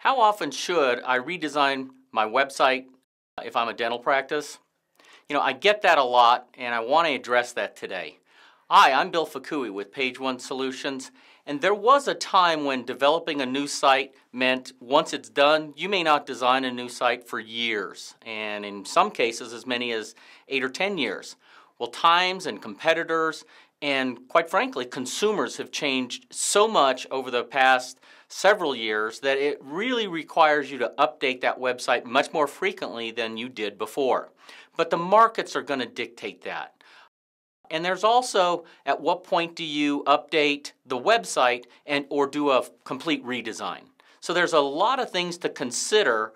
How often should I redesign my website if I'm a dental practice? I get that a lot and I want to address that today. Hi, I'm Bill Fukui with Page One Solutions, and there was a time when developing a new site meant once it's done, you may not design a new site for years, and in some cases as many as 8 or 10 years. Well, times and competitors and quite frankly, consumers have changed so much over the past several years that it really requires you to update that website much more frequently than you did before. But the markets are going to dictate that. And there's also, at what point do you update the website or do a complete redesign? So there's a lot of things to consider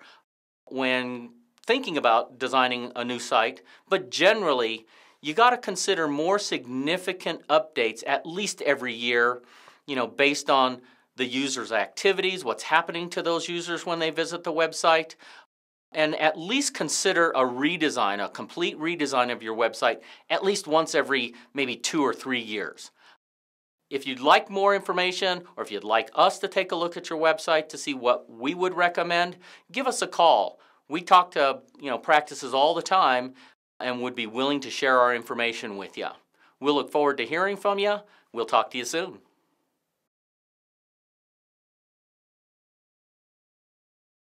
when thinking about designing a new site, but generally, you got to consider more significant updates at least every year, based on the user's activities, what's happening to those users when they visit the website, and at least consider a redesign, a complete redesign of your website at least once every maybe 2 or 3 years. If you'd like more information or if you'd like us to take a look at your website to see what we would recommend, give us a call. We talk to practices all the time and would be willing to share our information with you. We'll look forward to hearing from you. We'll talk to you soon.